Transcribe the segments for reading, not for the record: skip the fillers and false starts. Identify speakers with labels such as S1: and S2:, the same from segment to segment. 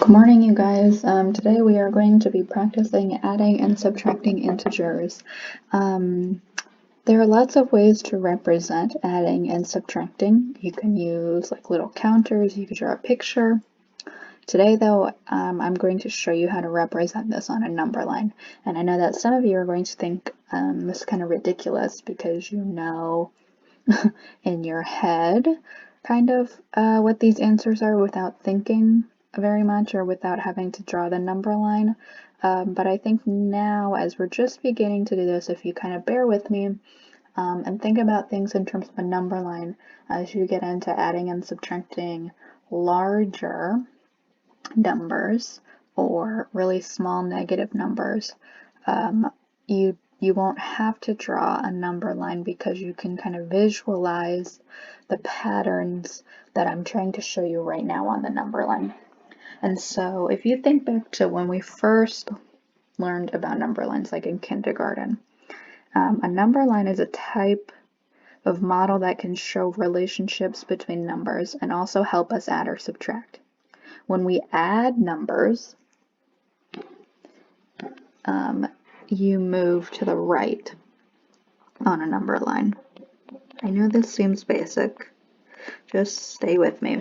S1: Good morning, you guys. Today we are going to be practicing adding and subtracting integers. There are lots of ways to represent adding and subtracting. You can use like little counters, you could draw a picture. Today though, I'm going to show you how to represent this on a number line. And I know that some of you are going to think this is kind of ridiculous because you know in your head kind of what these answers are without thinking very much or without having to draw the number line. But I think now, as we're just beginning to do this, if you kind of bear with me and think about things in terms of a number line, as you get into adding and subtracting larger numbers or really small negative numbers, you won't have to draw a number line because you can kind of visualize the patterns that I'm trying to show you right now on the number line. And so if you think back to when we first learned about number lines, like in kindergarten, a number line is a type of model that can show relationships between numbers and also help us add or subtract. When we add numbers, you move to the right on a number line. I know this seems basic, just stay with me.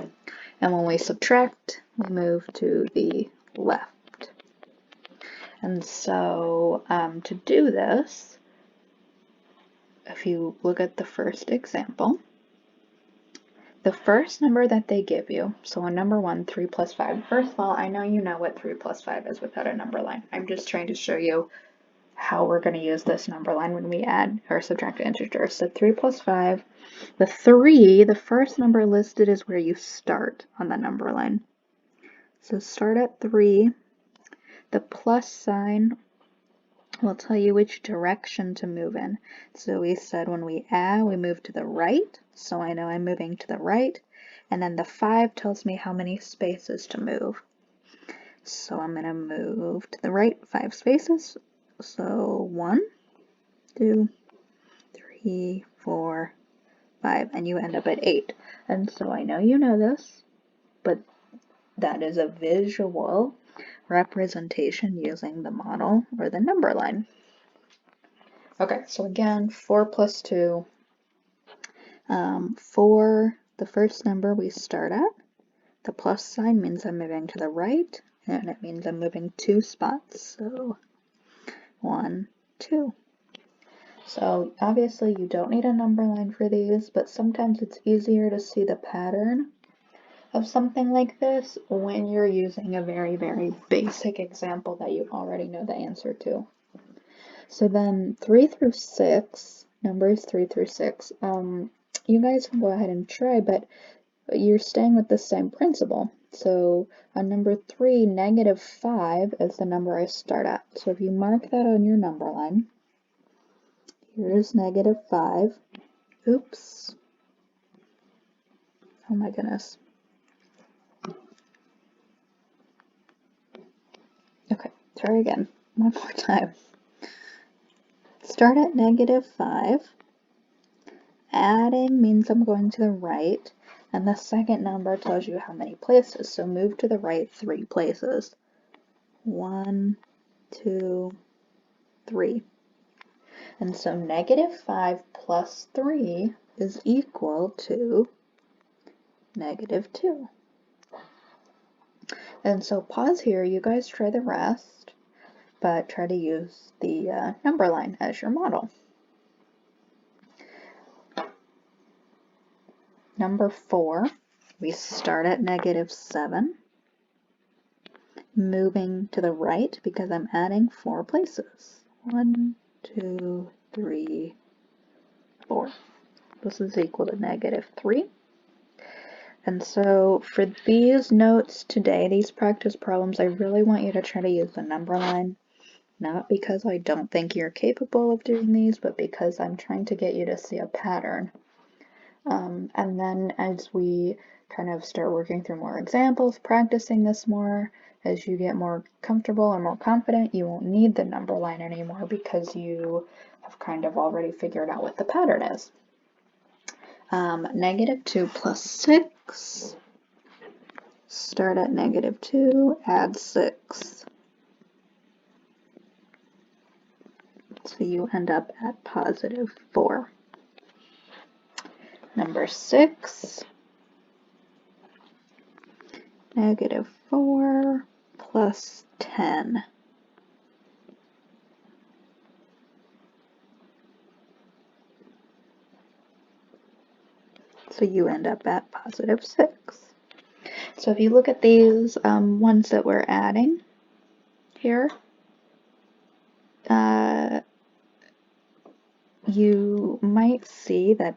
S1: And when we subtract, we move to the left. And so to do this, if you look at the first example, the first number that they give you, so on number 1, 3 plus 5, first of all, I know you know what 3 plus 5 is without a number line. I'm just trying to show you how we're going to use this number line when we add or subtract integers. So 3 plus 5, the 3, the first number listed is where you start on the number line. So start at 3. The plus sign will tell you which direction to move in. So we said when we add, we move to the right. So I know I'm moving to the right. And then the 5 tells me how many spaces to move. So I'm going to move to the right 5 spaces. So 1, 2, 3, 4, 5, and you end up at 8. And so I know you know this, but that is a visual representation using the model or the number line. Okay, so again, 4 plus 2. 4, the first number we start at. The plus sign means I'm moving to the right, and it means I'm moving 2 spots. So 1, 2. So obviously you don't need a number line for these, but sometimes it's easier to see the pattern of something like this when you're using a very, very basic example that you already know the answer to. So then 3 through 6, numbers 3 through 6, you guys can go ahead and try, but you're staying with the same principle. So on number 3, negative 5 is the number I start at. So if you mark that on your number line, here is negative 5. Oops. Oh my goodness. Okay, try again. One more time. Start at negative 5. Adding means I'm going to the right. And the second number tells you how many places. So move to the right 3 places. 1, 2, 3. And so negative 5 plus 3 is equal to negative 2. And so pause here, you guys try the rest, but try to use the number line as your model. Number 4, we start at negative 7, moving to the right because I'm adding 4 places. 1, 2, 3, 4. This is equal to negative 3. And so for these notes today, these practice problems, I really want you to try to use the number line, not because I don't think you're capable of doing these, but because I'm trying to get you to see a pattern. And then as we kind of start working through more examples, practicing this more, as you get more comfortable and more confident, you won't need the number line anymore because you have kind of already figured out what the pattern is. Negative 2 plus 6. start at -2, add 6. So you end up at +4. Number 6, -4 plus 10. So you end up at +6. So if you look at these ones that we're adding here, you might see that,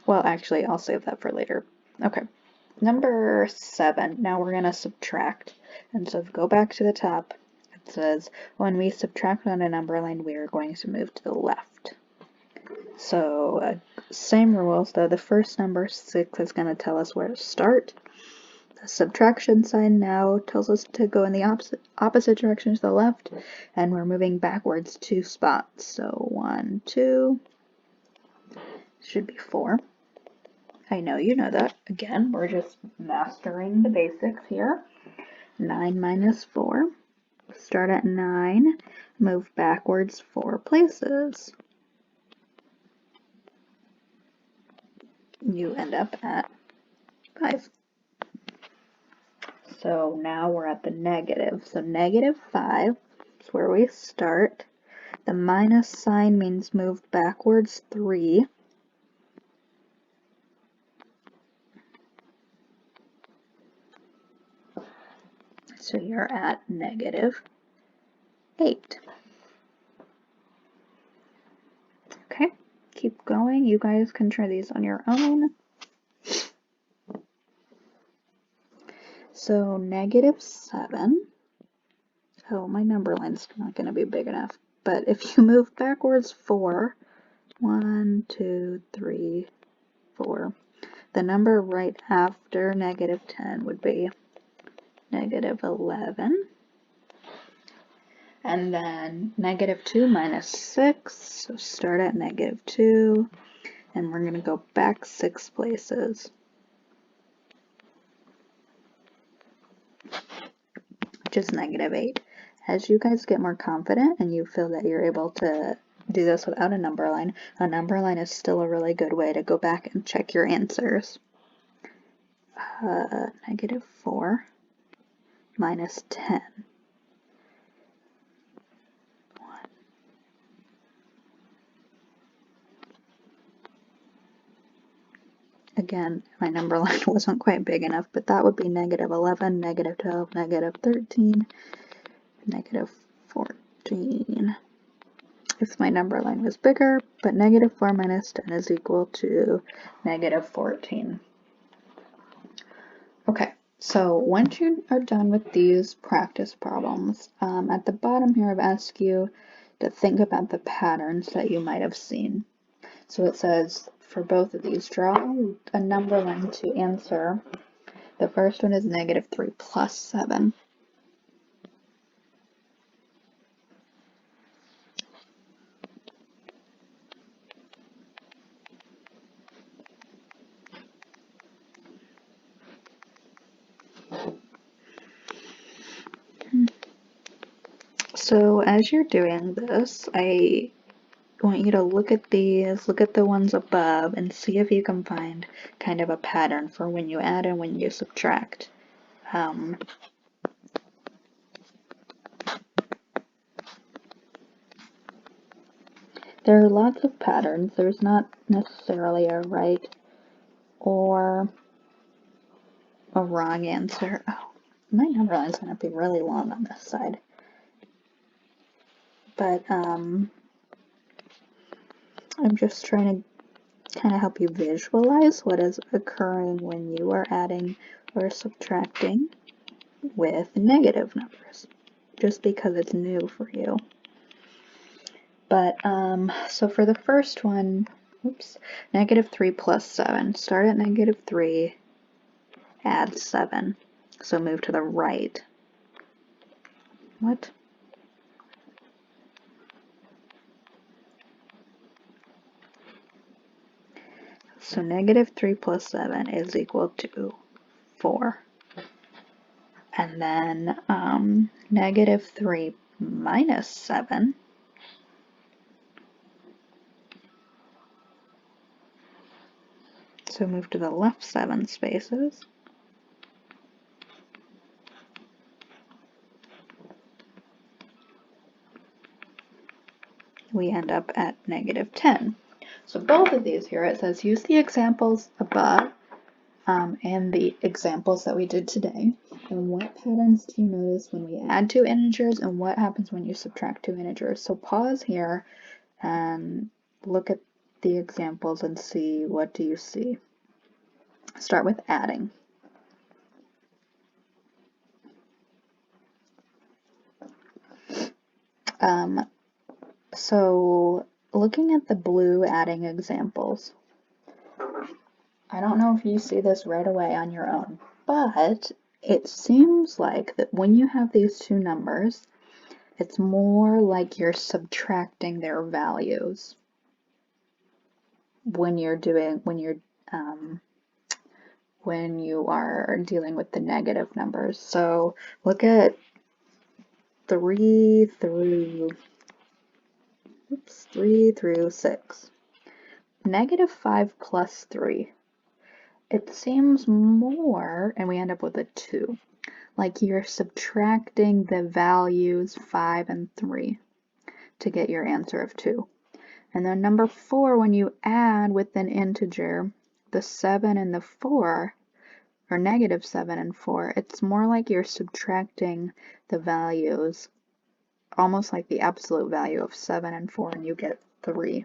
S1: well, actually, I'll save that for later. Okay, number 7, now we're going to subtract. And so if you go back to the top, it says, when we subtract on a number line, we are going to move to the left. So same rules, though the first number, 6, is going to tell us where to start. The subtraction sign now tells us to go in the opposite direction to the left, and we're moving backwards 2 spots. So 1, 2, should be 4. I know you know that. Again, we're just mastering the basics here. 9 minus 4. Start at 9, move backwards 4 places. You end up at 5. So now we're at the negative. So -5 is where we start. The minus sign means move backwards 3. So you're at -8. Okay, keep going. You guys can try these on your own. So -7. Oh, my number line's not going to be big enough. But if you move backwards 4, 1, 2, 3, 4, the number right after -10 would be -11. And then -2 minus 6, so start at -2, and we're going to go back 6 places. Which is -8. As you guys get more confident and you feel that you're able to do this without a number line is still a really good way to go back and check your answers. -4 minus 10. 1. Again, my number line wasn't quite big enough, but that would be -11, -12, -13, -14. If my number line was bigger, but -4 minus 10 is equal to -14. Okay, so once you are done with these practice problems, at the bottom here I've asked you to think about the patterns that you might have seen. So it says, for both of these, draw a number line to answer. The first one is -3 plus 7. So as you're doing this, I want you to look at these, look at the ones above, and see if you can find kind of a pattern for when you add and when you subtract. There are lots of patterns. There's not necessarily a right or a wrong answer. Oh, my number line is going to be really long on this side. But I'm just trying to kind of help you visualize what is occurring when you are adding or subtracting with negative numbers, just because it's new for you. But so for the first one, oops, -3 plus 7. Start at -3, add 7. So move to the right. What? So -3 plus 7 is equal to 4. And then -3 minus 7 so move to the left 7 spaces. We end up at -10. So both of these here, it says use the examples above and the examples that we did today. And what patterns do you notice when we add two integers, and what happens when you subtract two integers? So pause here and look at the examples and see, what do you see? Start with adding. So looking at the blue adding examples, I don't know if you see this right away on your own, but it seems like that when you have these two numbers, it's more like you're subtracting their values when you are dealing with the negative numbers. So look at 3 through 6. -5 plus 3. It seems more, and we end up with a 2, like you're subtracting the values 5 and 3 to get your answer of 2. And then number 4, when you add with an integer, the 7 and the 4, or -7 and 4, it's more like you're subtracting the values, almost like the absolute value of 7 and 4, and you get 3.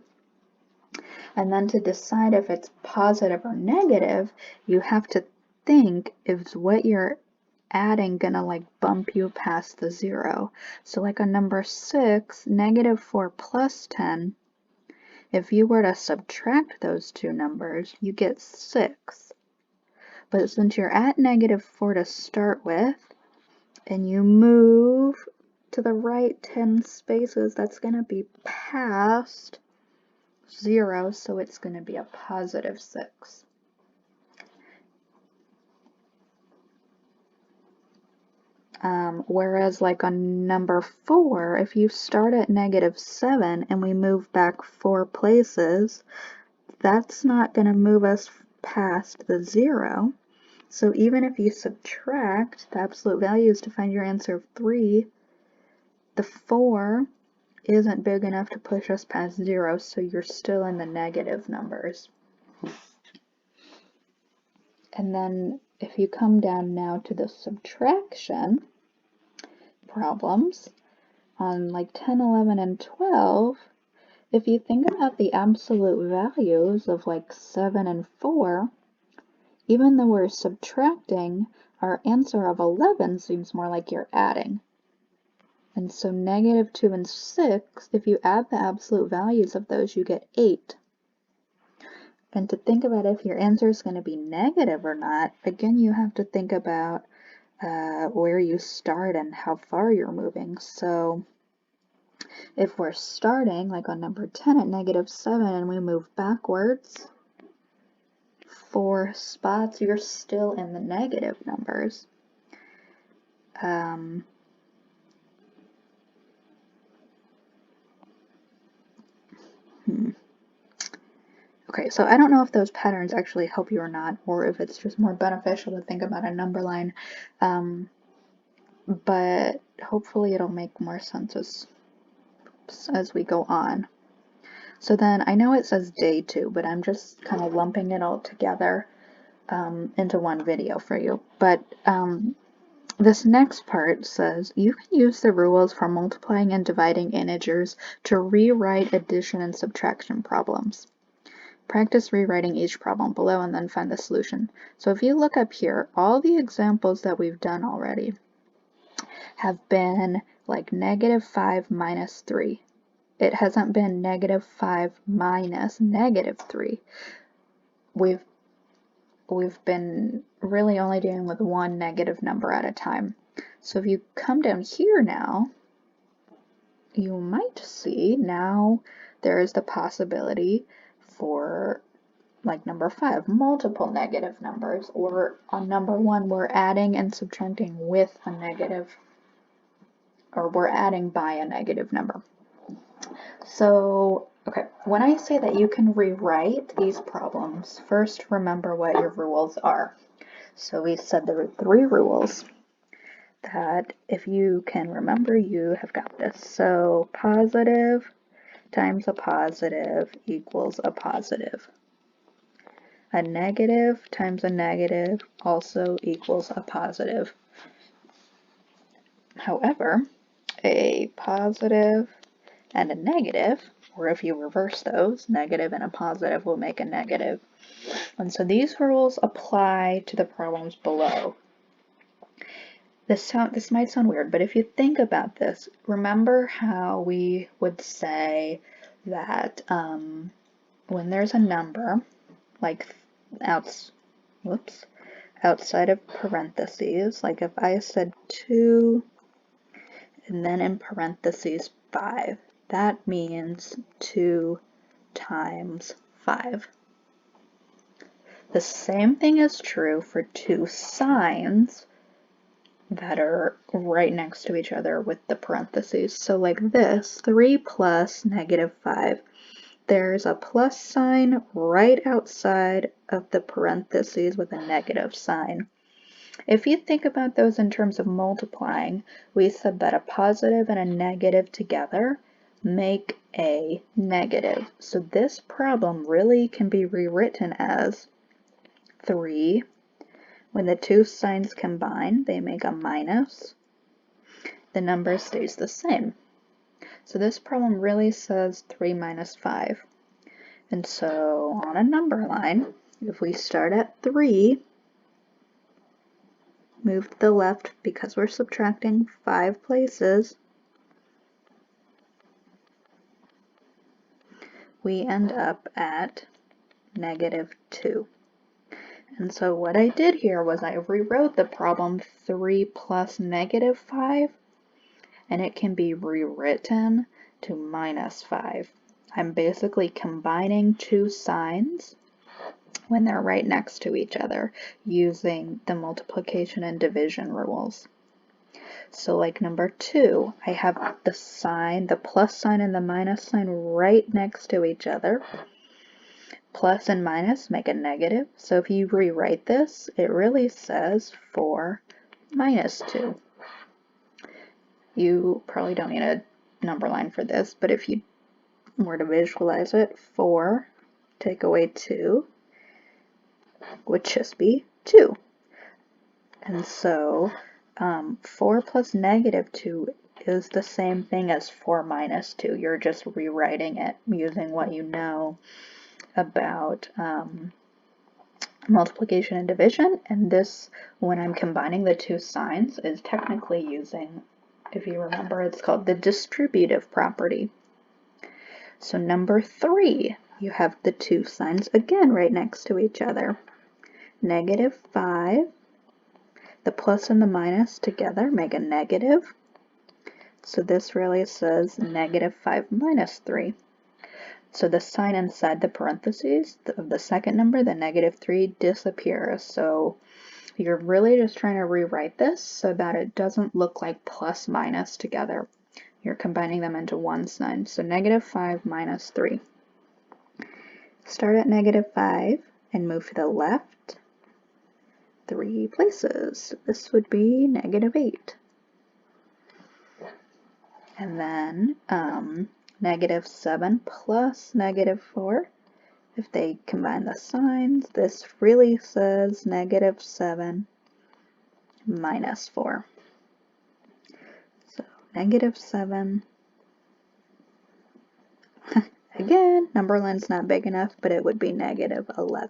S1: And then to decide if it's positive or negative, you have to think, is what you're adding gonna like bump you past the 0? So like on number 6, -4 plus 10, if you were to subtract those two numbers, you get 6. But since you're at -4 to start with, and you move to the right 10 spaces, that's gonna be past 0, so it's going to be a positive 6. Whereas like on number 4, if you start at -7 and we move back 4 places, that's not going to move us past the 0. So even if you subtract the absolute values to find your answer of 3, the 4 isn't big enough to push us past 0, so you're still in the negative numbers. And then if you come down now to the subtraction problems, on like 10, 11, and 12, if you think about the absolute values of like 7 and 4, even though we're subtracting, our answer of 11 seems more like you're adding. And so -2 and 6, if you add the absolute values of those, you get 8. And to think about if your answer is going to be negative or not, again, you have to think about where you start and how far you're moving. So if we're starting, like on number 10 at -7, and we move backwards 4 spots, you're still in the negative numbers. Okay, so I don't know if those patterns actually help you or not, or if it's just more beneficial to think about a number line, but hopefully it'll make more sense as we go on. So then I know it says day 2, but I'm just kind of lumping it all together into one video for you. But this next part says you can use the rules for multiplying and dividing integers to rewrite addition and subtraction problems. Practice rewriting each problem below and then find the solution. So if you look up here, all the examples that we've done already have been like -5 minus 3. It hasn't been -5 minus -3. We've been really only dealing with one negative number at a time. So if you come down here now, you might see now there is the possibility for like number 5, multiple negative numbers, or on number 1, we're adding and subtracting with a negative, or we're adding by a negative number. So, okay, when I say that you can rewrite these problems, first remember what your rules are. So we said there were 3 rules that if you can remember, you have got this. So positive times a positive equals a positive. A negative times a negative also equals a positive. However, a positive and a negative, or if you reverse those, negative and a positive will make a negative. And so these rules apply to the problems below. This might sound weird, but if you think about this, remember how we would say that when there's a number, like outside of parentheses, like if I said 2 and then in parentheses 5, that means 2 times 5. The same thing is true for 2 signs that are right next to each other with the parentheses. So like this, 3 plus negative 5. There's a plus sign right outside of the parentheses with a negative sign. If you think about those in terms of multiplying, we said that a positive and a negative together make a negative. So this problem really can be rewritten as 3. When the 2 signs combine, they make a minus. The number stays the same. So this problem really says 3 minus 5. And so on a number line, if we start at 3, move to the left because we're subtracting 5 places, we end up at negative 2. And so what I did here was I rewrote the problem 3 plus negative 5, and it can be rewritten to minus 5. I'm basically combining 2 signs when they're right next to each other using the multiplication and division rules. So like number 2, I have the sign, the plus sign and the minus sign right next to each other. Plus and minus make a negative. So if you rewrite this, it really says 4 minus 2. You probably don't need a number line for this, but if you were to visualize it, 4 take away 2 would just be 2. And so 4 plus negative 2 is the same thing as 4 minus 2. You're just rewriting it using what you know about multiplication and division. And this, when I'm combining the 2 signs, is technically using, if you remember, it's called the distributive property. So number 3, you have the 2 signs again right next to each other. Negative 5, the plus and the minus together make a negative. So this really says negative 5 minus 3. So the sign inside the parentheses of the second number, the negative 3, disappears. So you're really just trying to rewrite this so that it doesn't look like plus minus together. You're combining them into one sign. So negative 5 minus 3. Start at negative 5 and move to the left 3 places. This would be negative 8. And then negative 7 plus negative 4. If they combine the signs, this really says negative 7 minus 4. So negative 7. Again, number line's not big enough, but it would be negative 11.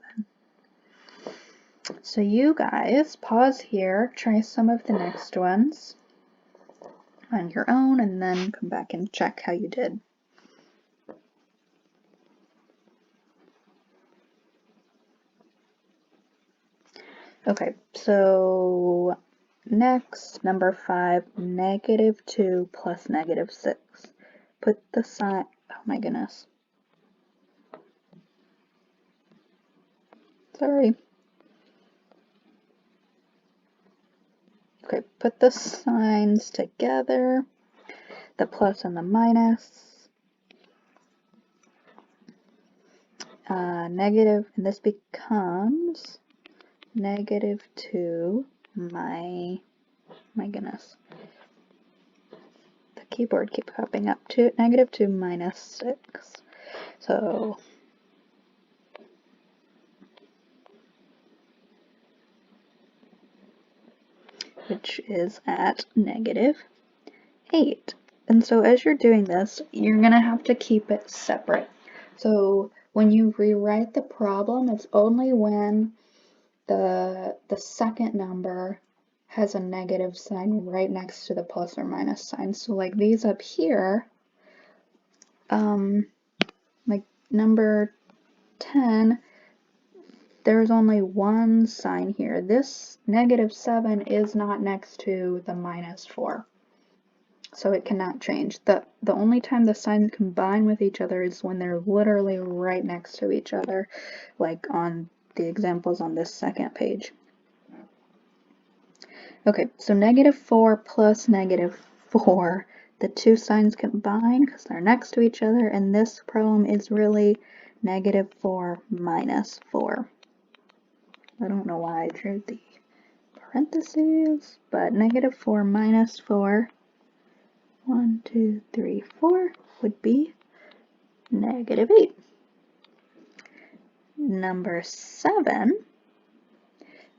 S1: So you guys pause here, try some of the next ones on your own, and then come back and check how you did. Okay, so next, number 5, negative 2 plus negative 6. Put the sign, oh my goodness. Sorry. Okay, put the signs together, the plus and the minus. Negative, and this becomes -2, my goodness. The keyboard keeps popping up, to -2 minus 6. So which is at -8. And so as you're doing this, you're gonna have to keep it separate. So when you rewrite the problem, it's only when the second number has a negative sign right next to the plus or minus sign. So like these up here, like number 10, there's only one sign here. This -7 is not next to the -4. So it cannot change. The only time the signs combine with each other is when they're literally right next to each other, like on the examples on this second page. Okay, so -4 plus -4, the two signs combine because they're next to each other, and this problem is really -4 minus 4. I don't know why I drew the parentheses, but -4 minus 4, 1, 2, 3, 4, would be -8. Number 7,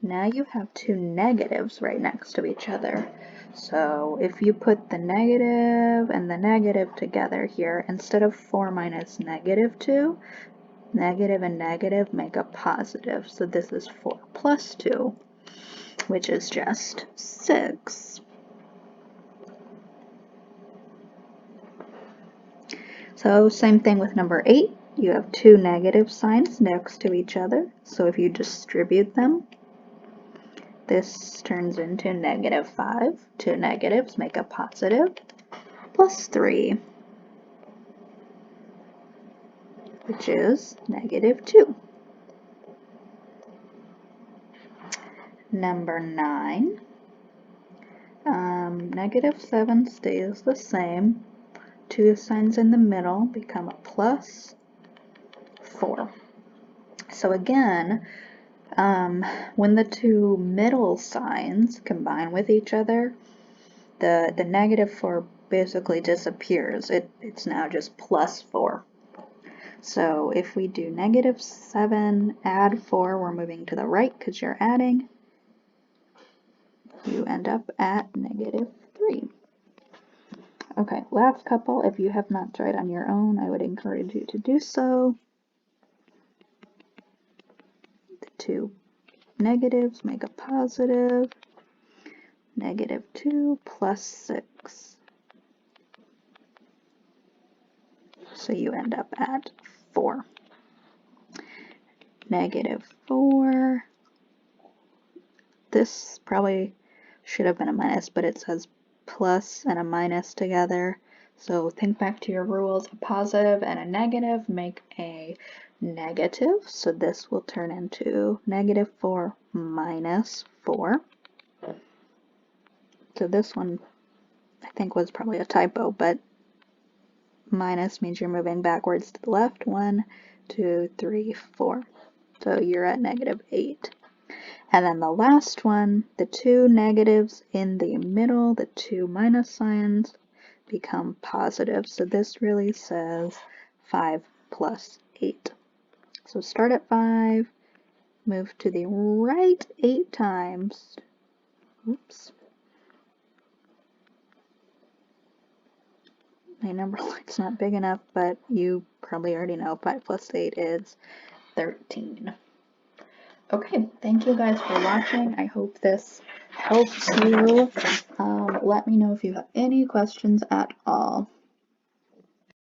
S1: now you have two negatives right next to each other. So if you put the negative and the negative together here, instead of 4 minus -2, negative and negative make a positive. So this is 4 plus 2, which is just 6. So same thing with number 8. You have two negative signs next to each other. So if you distribute them, this turns into -5. Two negatives make a positive, plus 3, which is -2. Number 9, -7 stays the same. Two signs in the middle become a plus 4. So again, when the two middle signs combine with each other, the -4 basically disappears. It's now just plus 4. So if we do -7, add 4, we're moving to the right because you're adding, you end up at -3. Okay, last couple. If you have not tried on your own, I would encourage you to do so. The two negatives make a positive, -2 plus 6. So you end up at 4. -4. This probably should have been a minus, but it says plus and a minus together. So think back to your rules. A positive and a negative make a negative. So this will turn into -4 minus 4. So this one I think was probably a typo, but minus means you're moving backwards to the left. 1, 2, 3, 4. So you're at -8. And then the last one, the two negatives in the middle, the two minus signs, become positive. So this really says 5 plus 8. So start at 5, move to the right 8 times. Oops. My number line's not big enough, but you probably already know 5 plus 8 is 13. Okay, thank you guys for watching. I hope this helps you. Let me know if you have any questions at all.